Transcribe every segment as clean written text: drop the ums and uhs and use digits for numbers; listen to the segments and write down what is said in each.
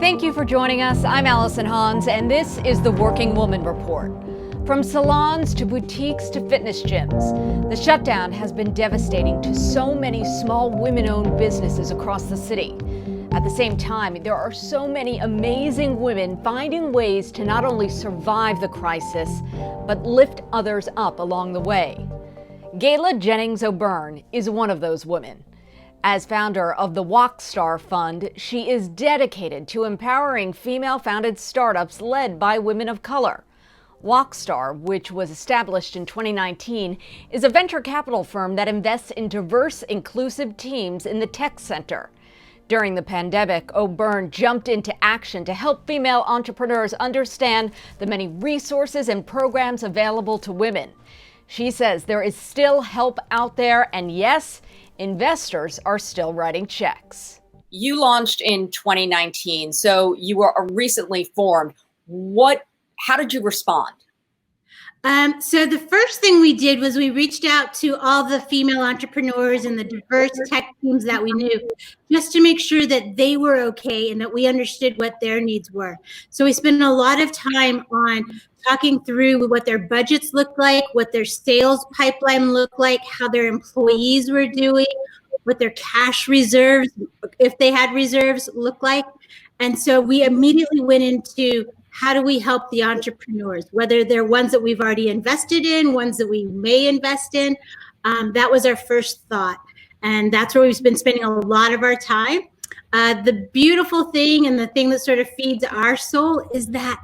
Thank you for joining us. I'm Allison Haunss, and this is the Working Woman Report. From salons to boutiques to fitness gyms, the shutdown has been devastating to so many small women-owned businesses across the city. At the same time, there are so many amazing women finding ways to not only survive the crisis, but lift others up along the way. Gayle Jennings O'Byrne is one of those women. As founder of the WOCstar Fund, she is dedicated to empowering female-founded startups led by women of color. WOCstar, which was established in 2019, is a venture capital firm that invests in diverse, inclusive teams in the tech sector. During the pandemic, O'Byrne jumped into action to help female entrepreneurs understand the many resources and programs available to women. She says there is still help out there, and yes, investors are still writing checks. You launched in 2019, so you were recently formed. How did you respond? So the first thing we did was we reached out to all the female entrepreneurs and the diverse tech teams that we knew, just to make sure that they were okay and that we understood what their needs were. So we spent a lot of time on talking through what their budgets looked like, what their sales pipeline looked like, how their employees were doing, what their cash reserves, if they had reserves, looked like. And so we immediately went into how do we help the entrepreneurs, whether they're ones that we've already invested in, ones that we may invest in. That was our first thought. And that's where we've been spending a lot of our time. The beautiful thing and the thing that sort of feeds our soul is that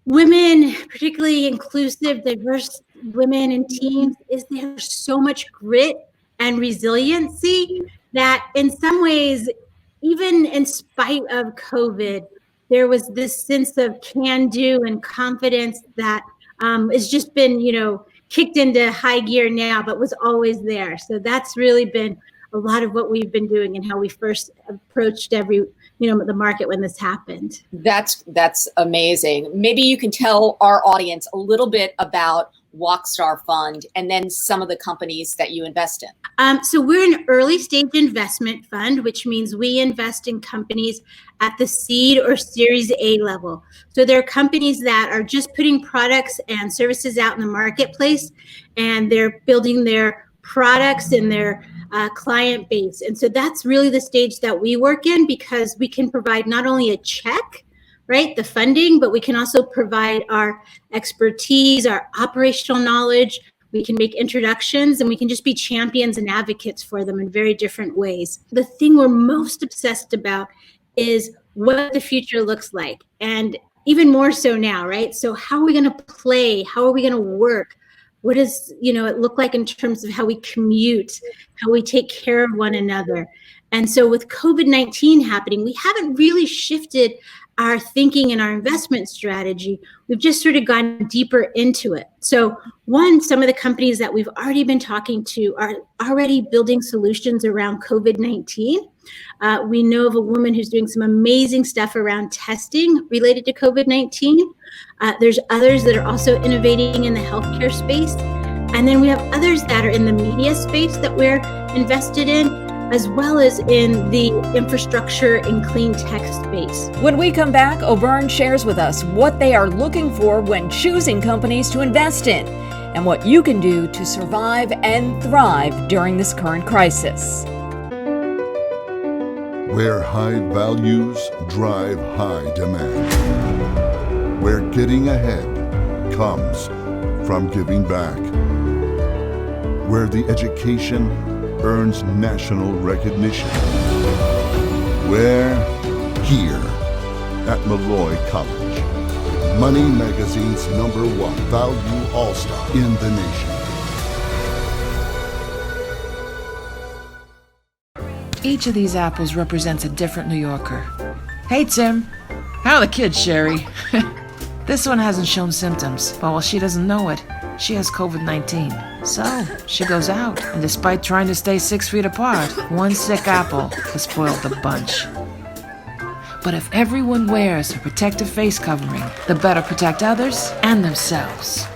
women, particularly inclusive, diverse women and teens, is there's so much grit and resiliency that in some ways, even in spite of COVID, there was this sense of can-do and confidence that has just been, kicked into high gear now, but was always there. So that's really been a lot of what we've been doing and how we first approached the market when this happened. That's amazing. Maybe you can tell our audience a little bit about WOCstar Fund and then some of the companies that you invest in. So we're an early stage investment fund, which means we invest in companies at the seed or Series A level. So there are companies that are just putting products and services out in the marketplace, and they're building their products and their client base. And so that's really the stage that we work in, because we can provide not only a check, right, the funding, but we can also provide our expertise, our operational knowledge. We can make introductions, and we can just be champions and advocates for them in very different ways. The thing we're most obsessed about is what the future looks like, and even more so now, right? So how are we going to play? How are we going to work? What does it look like in terms of how we commute, how we take care of one another? And so with COVID-19 happening, we haven't really shifted our thinking and our investment strategy. We've just sort of gone deeper into it. So some of the companies that we've already been talking to are already building solutions around COVID-19. We know of a woman who's doing some amazing stuff around testing related to COVID-19. There's others that are also innovating in the healthcare space. And then we have others that are in the media space that we're invested in, as well as in the infrastructure and clean tech space. When we come back, O'Byrne shares with us what they are looking for when choosing companies to invest in, and what you can do to survive and thrive during this current crisis. Where high values drive high demand. Where getting ahead comes from giving back. Where the education earns national recognition. Where? Here at Malloy College. Money Magazine's #1 value all-star in the nation. Each of these apples represents a different New Yorker. Hey, Tim. How are the kids, Sherry? This one hasn't shown symptoms, but while she doesn't know it, she has COVID-19. So she goes out, and despite trying to stay 6 feet apart, one sick apple has spoiled the bunch. But if everyone wears a protective face covering, the better protect others and themselves.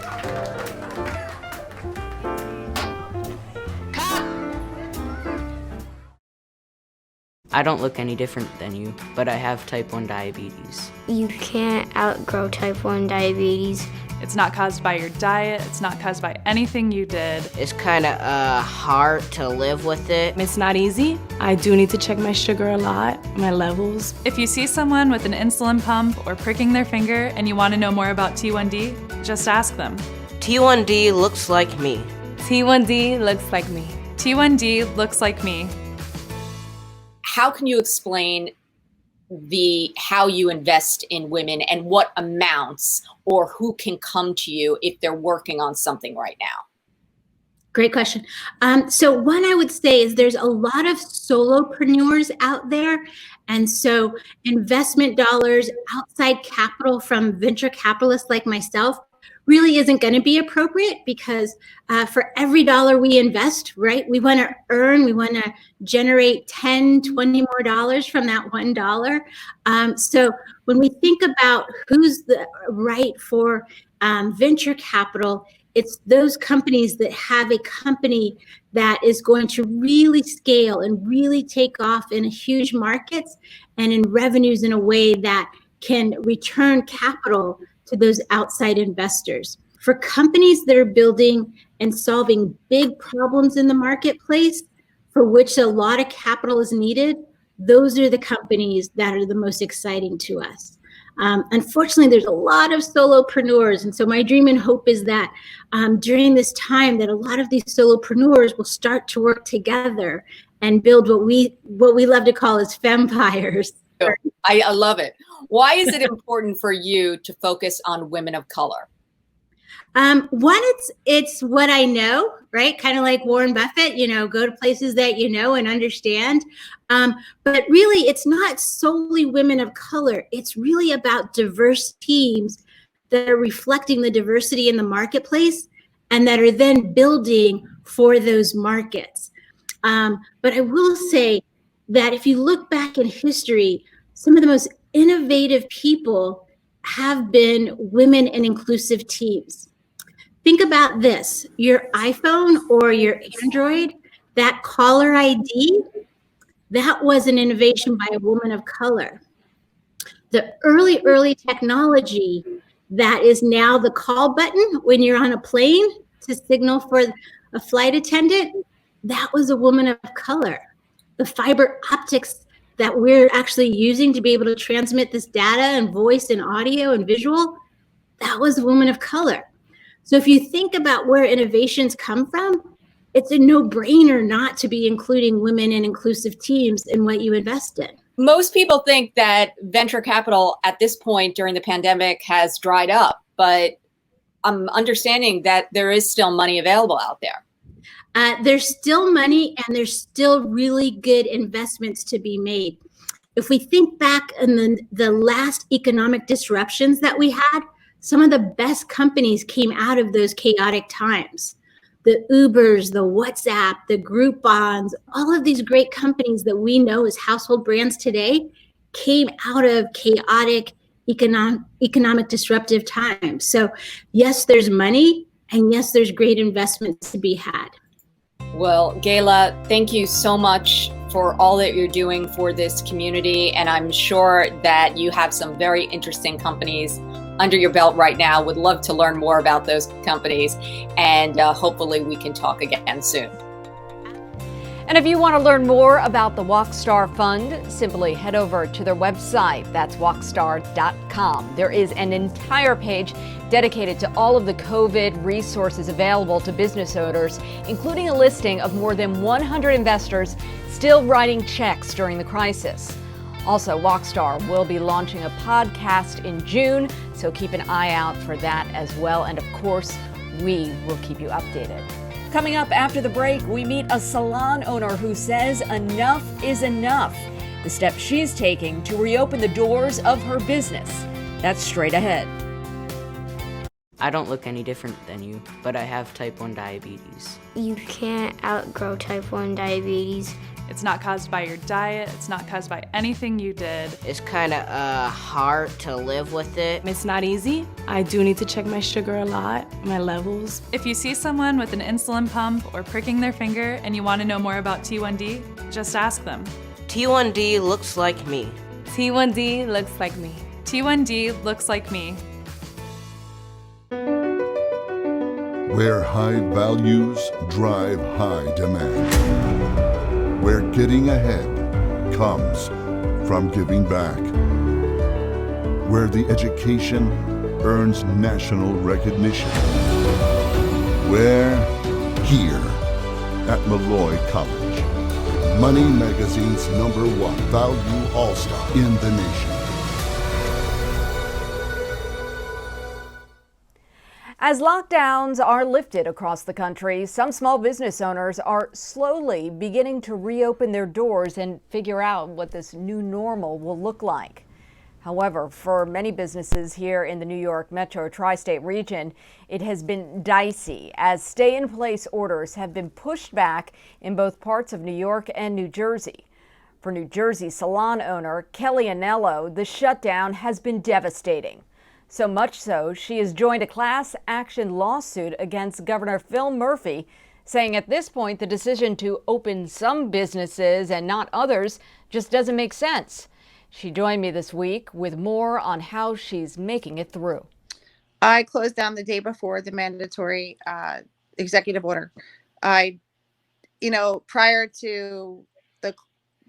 I don't look any different than you, but I have type 1 diabetes. You can't outgrow type 1 diabetes. It's not caused by your diet. It's not caused by anything you did. It's kind of hard to live with it. It's not easy. I do need to check my sugar a lot, my levels. If you see someone with an insulin pump or pricking their finger and you want to know more about T1D, just ask them. T1D looks like me. T1D looks like me. T1D looks like me. How can you explain how you invest in women and what amounts or who can come to you if they're working on something right now? Great question. So one I would say is there's a lot of solopreneurs out there. And so investment dollars, outside capital from venture capitalists like myself really isn't going to be appropriate because for every dollar we invest, right, we want to earn, we want to generate 10, 20 more dollars from that $1. So when we think about who's the right for venture capital, it's those companies that have a company that is going to really scale and really take off in huge markets and in revenues in a way that can return capital to those outside investors. For companies that are building and solving big problems in the marketplace, for which a lot of capital is needed, those are the companies that are the most exciting to us. Unfortunately, there's a lot of solopreneurs. And so my dream and hope is that during this time that a lot of these solopreneurs will start to work together and build what we love to call as fempires. I love it. Why is it important for you to focus on women of color? One, it's what I know, right? Kind of like Warren Buffett, go to places that you know and understand. But really, it's not solely women of color. It's really about diverse teams that are reflecting the diversity in the marketplace and that are then building for those markets. But I will say that if you look back in history, some of the most innovative people have been women in inclusive teams. Think about this, your iPhone or your Android, that caller ID, that was an innovation by a woman of color. The early technology that is now the call button when you're on a plane to signal for a flight attendant, that was a woman of color. The fiber optics that we're actually using to be able to transmit this data and voice and audio and visual, that was a woman of color. So if you think about where innovations come from, it's a no-brainer not to be including women in inclusive teams in what you invest in. Most people think that venture capital at this point during the pandemic has dried up, but I'm understanding that there is still money available out there. There's still money and there's still really good investments to be made. If we think back in the last economic disruptions that we had, some of the best companies came out of those chaotic times. The Ubers, the WhatsApp, the Groupons, all of these great companies that we know as household brands today came out of chaotic economic disruptive times. So yes, there's money and yes, there's great investments to be had. Well, Gayla, thank you so much for all that you're doing for this community. And I'm sure that you have some very interesting companies under your belt right now. Would love to learn more about those companies. And hopefully we can talk again soon. And if you want to learn more about the WOCstar Fund, simply head over to their website. That's WOCstar.com. There is an entire page dedicated to all of the COVID resources available to business owners, including a listing of more than 100 investors still writing checks during the crisis. Also, WOCstar will be launching a podcast in June, so keep an eye out for that as well. And of course, we will keep you updated. Coming up after the break, we meet a salon owner who says enough is enough. The steps she's taking to reopen the doors of her business. That's straight ahead. I don't look any different than you, but I have type 1 diabetes. You can't outgrow type 1 diabetes. It's not caused by your diet. It's not caused by anything you did. It's kind of hard to live with it. It's not easy. I do need to check my sugar a lot, my levels. If you see someone with an insulin pump or pricking their finger and you want to know more about T1D, just ask them. T1D looks like me. T1D looks like me. T1D looks like me. Where high values drive high demand. Where getting ahead comes from giving back. Where the education earns national recognition. Where? Here, at Malloy College. Money Magazine's #1 value all-star in the nation. As lockdowns are lifted across the country, some small business owners are slowly beginning to reopen their doors and figure out what this new normal will look like. However, for many businesses here in the New York metro tri-state region, it has been dicey as stay-in-place orders have been pushed back in both parts of New York and New Jersey. For New Jersey salon owner Kelly Anello, the shutdown has been devastating. So much so, she has joined a class action lawsuit against Governor Phil Murphy, saying at this point the decision to open some businesses and not others just doesn't make sense. She joined me this week with more on how she's making it through. I closed down the day before the mandatory executive order. Prior to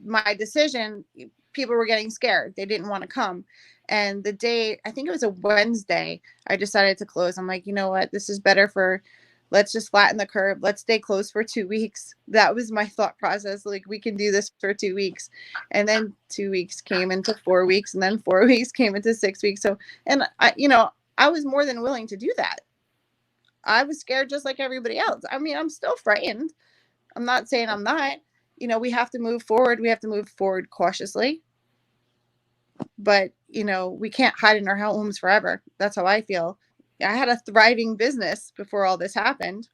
my decision, people were getting scared. They didn't want to come. And the day, I think it was a Wednesday, I decided to close. I'm like, you know what? This is better let's just flatten the curve. Let's stay closed for 2 weeks. That was my thought process. Like, we can do this for 2 weeks. And then 2 weeks came into 4 weeks, and then 4 weeks came into 6 weeks. So, and I was more than willing to do that. I was scared just like everybody else. I mean, I'm still frightened. I'm not saying I'm not. We have to move forward. We have to move forward cautiously. But, we can't hide in our homes forever. That's how I feel. I had a thriving business before all this happened.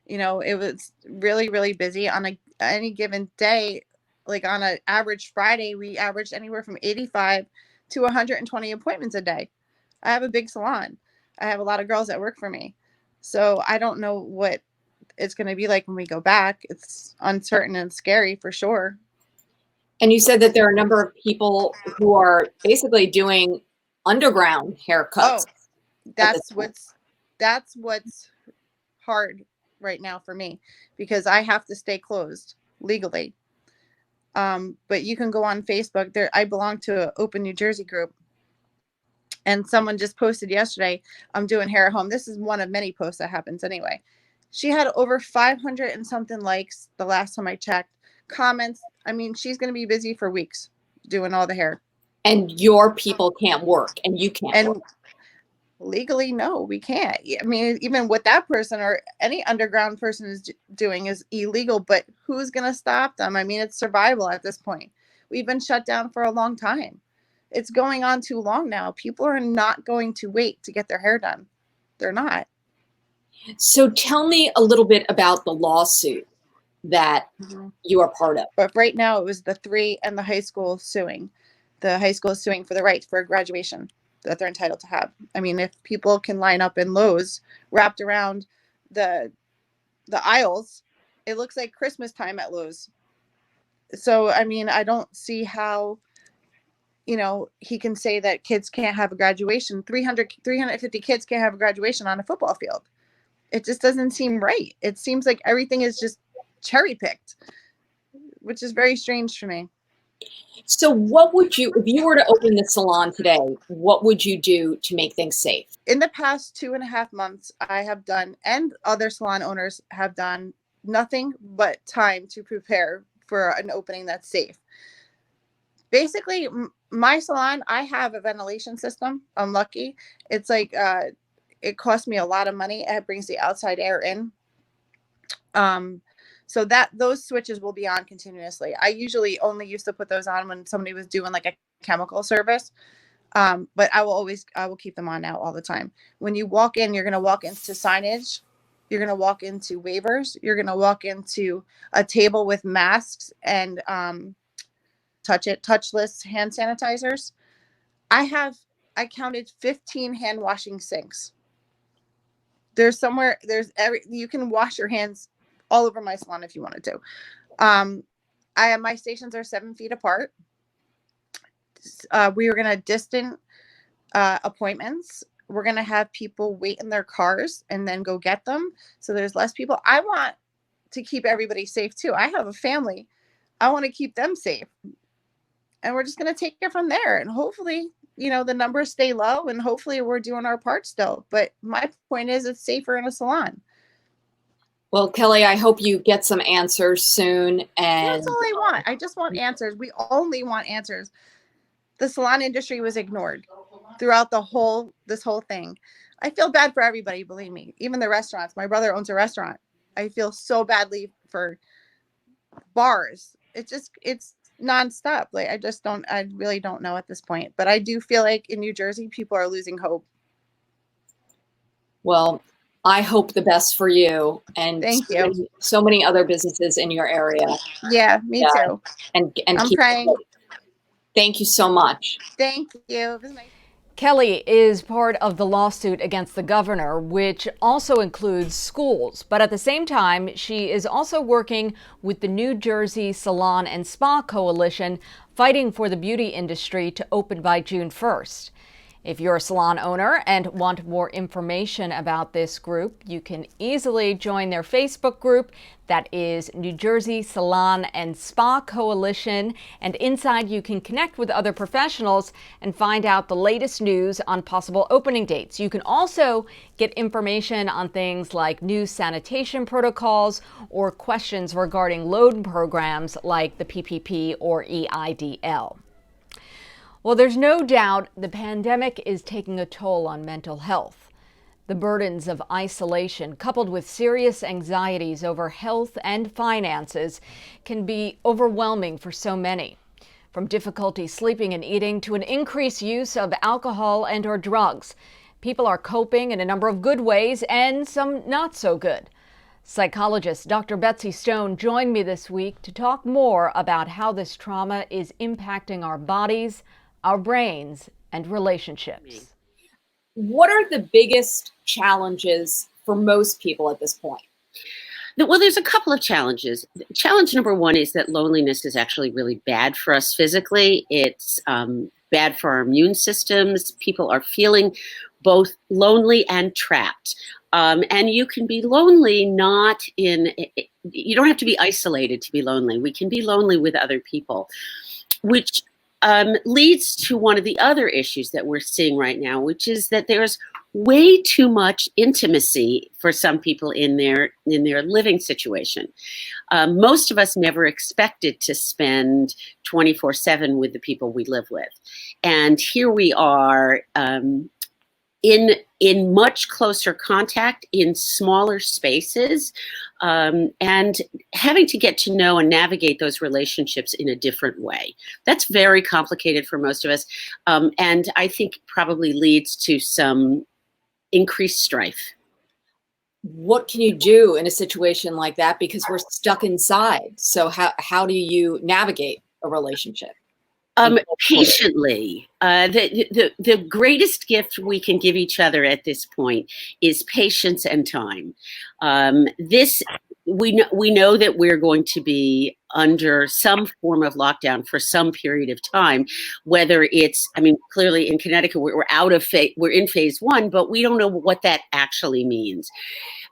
It was really, really busy on any given day. Like on an average Friday, we averaged anywhere from 85 to 120 appointments a day. I have a big salon. I have a lot of girls that work for me. So I don't know what it's going to be like when we go back. It's uncertain and scary for sure. And you said that there are a number of people who are basically doing underground haircuts. Oh, that's what's hard right now for me, because I have to stay closed legally. But you can go on Facebook. There, I belong to an Open New Jersey group, and someone just posted yesterday, I'm doing hair at home. This is one of many posts that happens anyway. She had over 500 and something likes the last time I checked. Comments. I mean, she's going to be busy for weeks doing all the hair. And your people can't work, and you can't work. Legally, no, we can't. I mean, even what that person or any underground person is doing is illegal, but who's going to stop them? I mean, it's survival at this point. We've been shut down for a long time. It's going on too long now. People are not going to wait to get their hair done. They're not. So tell me a little bit about the lawsuit that you are part of. But right now it was the 3 and the high school suing. The high school is suing for the right for graduation that they're entitled to have. I mean, if people can line up in Lowe's wrapped around the aisles, it looks like Christmas time at Lowe's. So, I mean, I don't see how, he can say that kids can't have a graduation. 350 kids can't have a graduation on a football field. It just doesn't seem right. It seems like everything is just cherry picked, which is very strange for me. So what would you, if you were to open the salon today, what would you do to make things safe? In the past 2.5 months, I have done, and other salon owners have done, nothing but time to prepare for an opening that's safe. Basically, my salon, I have a ventilation system. I'm lucky. It's like, it costs me a lot of money. It brings the outside air in. So that those switches will be on continuously. I usually only used to put those on when somebody was doing like a chemical service. But I will keep them on now all the time. When you walk in, you're going to walk into signage. You're going to walk into waivers. You're going to walk into a table with masks and touchless hand sanitizers. I counted 15 hand washing sinks. You can wash your hands all over my salon if you wanted to. My stations are 7 feet apart. We were going to distance appointments. We're going to have people wait in their cars and then go get them. So there's less people. I want to keep everybody safe too. I have a family. I want to keep them safe. And we're just going to take it from there. And hopefully, the numbers stay low, and hopefully we're doing our part still. But my point is, it's safer in a salon. Well, Kelly, I hope you get some answers soon. And that's all I want. I just want answers. We only want answers. The salon industry was ignored throughout this whole thing. I feel bad for everybody, believe me, even the restaurants. My brother owns a restaurant. I feel so badly for bars. It's nonstop. Like, I really don't know at this point, but I do feel like in New Jersey, people are losing hope. Well, I hope the best for you and thank you. So many other businesses in your area. Yeah, me too. And I'm keep praying. Thank you so much. Thank you. It was nice. Kelly is part of the lawsuit against the governor, which also includes schools. But at the same time, she is also working with the New Jersey Salon and Spa Coalition, fighting for the beauty industry to open by June 1st. If you're a salon owner and want more information about this group, you can easily join their Facebook group. That is New Jersey Salon and Spa Coalition. And inside you can connect with other professionals and find out the latest news on possible opening dates. You can also get information on things like new sanitation protocols or questions regarding loan programs like the PPP or EIDL. Well, there's no doubt the pandemic is taking a toll on mental health. The burdens of isolation, coupled with serious anxieties over health and finances, can be overwhelming for so many. From difficulty sleeping and eating to an increased use of alcohol and or drugs, people are coping in a number of good ways and some not so good. Psychologist Dr. Betsy Stone joined me this week to talk more about how this trauma is impacting our bodies, our brains, and relationships. What are the biggest challenges for most people at this point? Well, there's a couple of challenges. Challenge number one is that loneliness is actually really bad for us physically. It's bad for our immune systems. People are feeling both lonely and trapped. And you can be lonely you don't have to be isolated to be lonely. We can be lonely with other people, which leads to one of the other issues that we're seeing right now, which is that there's way too much intimacy for some people in their living situation. Most of us never expected to spend 24/7 with the people we live with. And here we are in much closer contact in smaller spaces, and having to get to know and navigate those relationships in a different way. That's very complicated for most of us, and I think probably leads to some increased strife. What can you do in a situation like that? Because we're stuck inside. So how do you navigate a relationship? Patiently. The greatest gift we can give each other at this point is patience and time. We know that we're going to be under some form of lockdown for some period of time, whether it's, clearly in Connecticut, we're in phase 1, but we don't know what that actually means.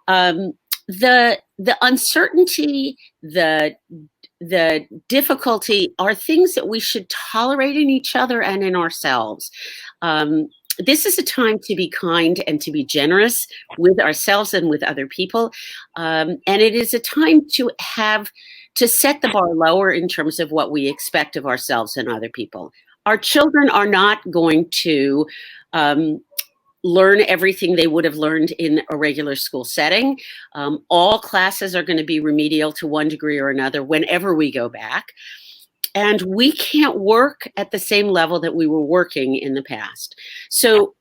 The uncertainty, the difficulty are things that we should tolerate in each other and in ourselves. This is a time to be kind and to be generous with ourselves and with other people. And it is a time to set the bar lower in terms of what we expect of ourselves and other people. Our children are not going to learn everything they would have learned in a regular school setting. All classes are going to be remedial to one degree or another whenever we go back. And we can't work at the same level that we were working in the past. So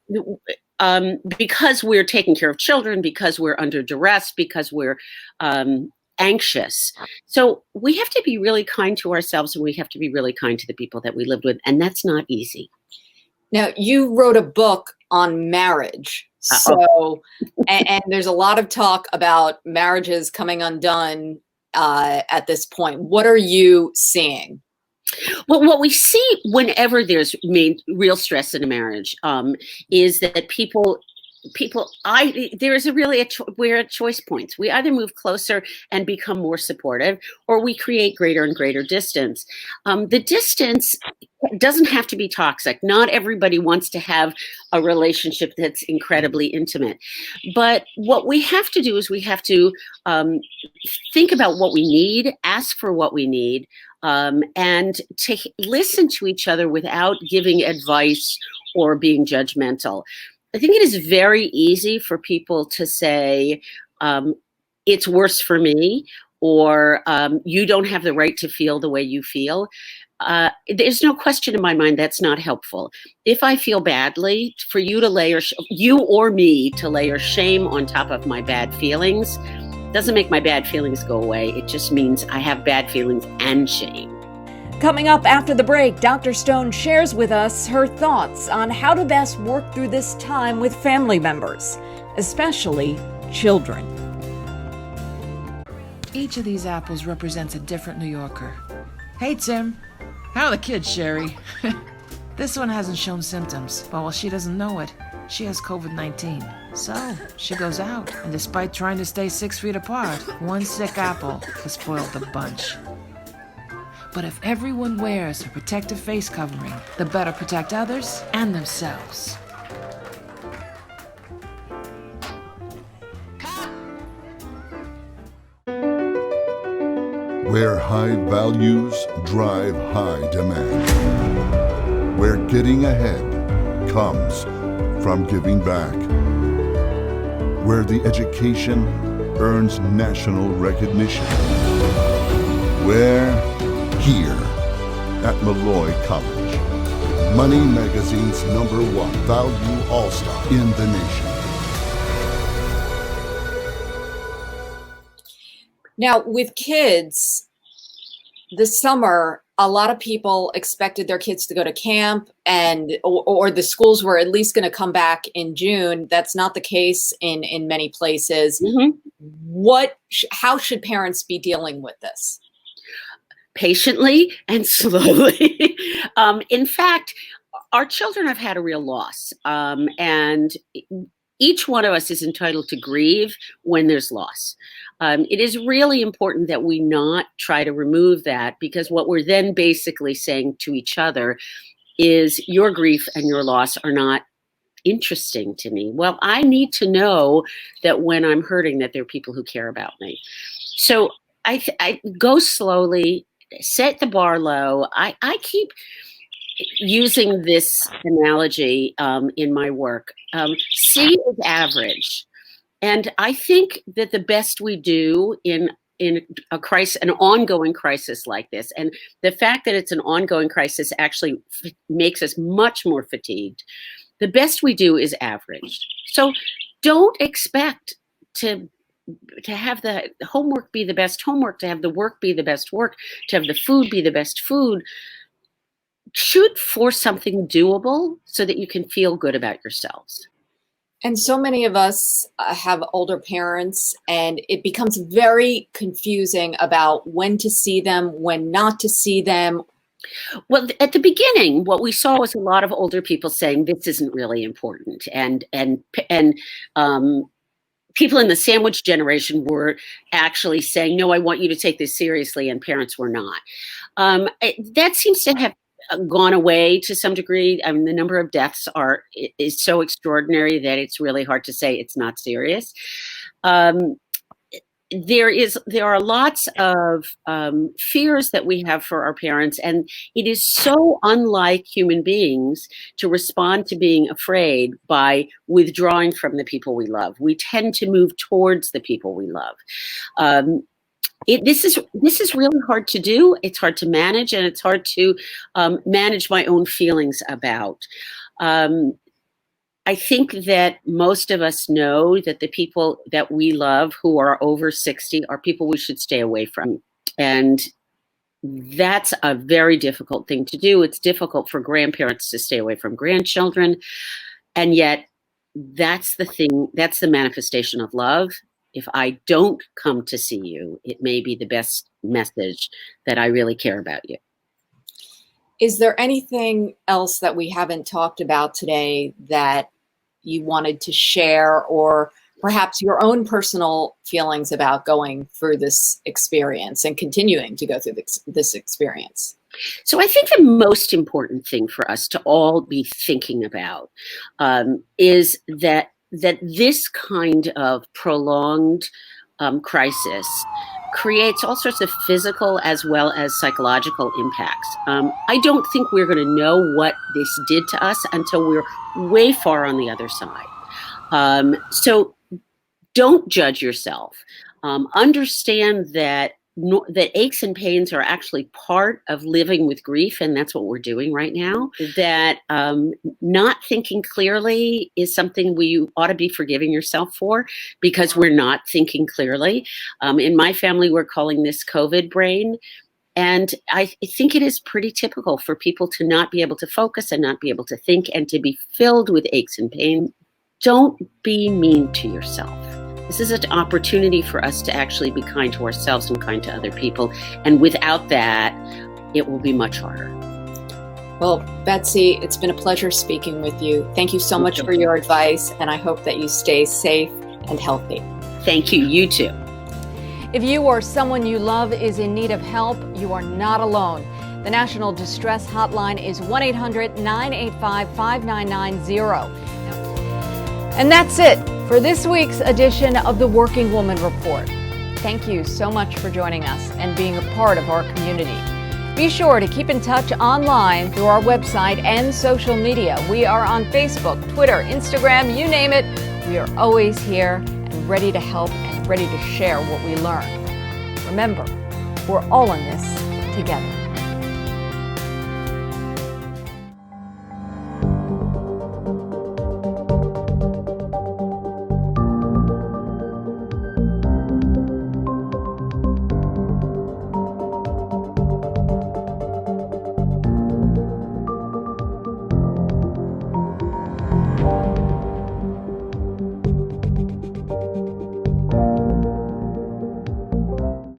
because we're taking care of children, because we're under duress, because we're anxious. So we have to be really kind to ourselves, and we have to be really kind to the people that we lived with. And that's not easy. Now, you wrote a book on marriage. So, and there's a lot of talk about marriages coming undone at this point? What are you seeing? Well, what we see whenever there's real stress in a marriage is that there is we're at choice points. We either move closer and become more supportive, or we create greater and greater distance. The distance doesn't have to be toxic. Not everybody wants to have a relationship that's incredibly intimate. But what we have to do is we have to think about what we need, ask for what we need, and to listen to each other without giving advice or being judgmental. I think it is very easy for people to say, it's worse for me, or you don't have the right to feel the way you feel. There's no question in my mind that's not helpful. If I feel badly, for you to layer, you or me to layer shame on top of my bad feelings, doesn't make my bad feelings go away. It just means I have bad feelings and shame. Coming up after the break, Dr. Stone shares with us her thoughts on how to best work through this time with family members, especially children. Each of these apples represents a different New Yorker. Hey, Tim. How are the kids, Sherry? This one hasn't shown symptoms, but while she doesn't know it, she has COVID-19. So she goes out, and despite trying to stay 6 feet apart, one sick apple has spoiled the bunch. But if everyone wears a protective face covering, they'll better protect others and themselves. Where high values drive high demand. Where getting ahead comes from giving back. Where the education earns national recognition. Where? Here at Malloy College. Money Magazine's #1 value all-star in the nation. Now, with kids, this summer, a lot of people expected their kids to go to camp, or the schools were at least going to come back in June. That's not the case in many places. Mm-hmm. How should parents be dealing with this? Patiently and slowly. In fact, our children have had a real loss, and each one of us is entitled to grieve when there's loss. It is really important that we not try to remove that, because what we're then basically saying to each other is, your grief and your loss are not interesting to me. Well, I need to know that when I'm hurting, that there are people who care about me. So I go slowly, set the bar low. I keep using this analogy in my work. C is average. And I think that the best we do in a crisis, an ongoing crisis like this, and the fact that it's an ongoing crisis actually makes us much more fatigued. The best we do is average. So don't expect to have the homework be the best homework, to have the work be the best work, to have the food be the best food. Shoot for something doable so that you can feel good about yourselves. And so many of us have older parents, and it becomes very confusing about when to see them, when not to see them. Well, at the beginning, what we saw was a lot of older people saying this isn't really important, and people in the sandwich generation were actually saying, no, I want you to take this seriously, and parents were not. That seems to have gone away to some degree. I mean, the number of deaths is so extraordinary that it's really hard to say it's not serious. There are lots of fears that we have for our parents, and it is so unlike human beings to respond to being afraid by withdrawing from the people we love. We tend to move towards the people we love. This is really hard to do. It's hard to manage, and it's hard to manage my own feelings about. I think that most of us know that the people that we love who are over 60 are people we should stay away from. And that's a very difficult thing to do. It's difficult for grandparents to stay away from grandchildren. And yet that's the thing, that's the manifestation of love. if I don't come to see you, it may be the best message that I really care about you. Is there anything else that we haven't talked about today that you wanted to share, or perhaps your own personal feelings about going through this experience and continuing to go through this experience? So I think the most important thing for us to all be thinking about is that this kind of prolonged crisis creates all sorts of physical as well as psychological impacts. I don't think we're going to know what this did to us until we're way far on the other side. So don't judge yourself. Understand that aches and pains are actually part of living with grief, and that's what we're doing right now. That not thinking clearly is something we ought to be forgiving yourself for, because we're not thinking clearly. In my family, we're calling this COVID brain. And I think it is pretty typical for people to not be able to focus and not be able to think and to be filled with aches and pain. Don't be mean to yourself. This is an opportunity for us to actually be kind to ourselves and kind to other people. And without that, it will be much harder. Well, Betsy, it's been a pleasure speaking with you. Thank you so much for your advice, and I hope that you stay safe and healthy. Thank you. You too. If you or someone you love is in need of help, you are not alone. The National Distress Hotline is 1-800-985-5990. And that's it for this week's edition of the Working Woman Report. Thank you so much for joining us and being a part of our community. Be sure to keep in touch online through our website and social media. We are on Facebook, Twitter, Instagram, you name it. We are always here and ready to help and ready to share what we learn. Remember, we're all in this together.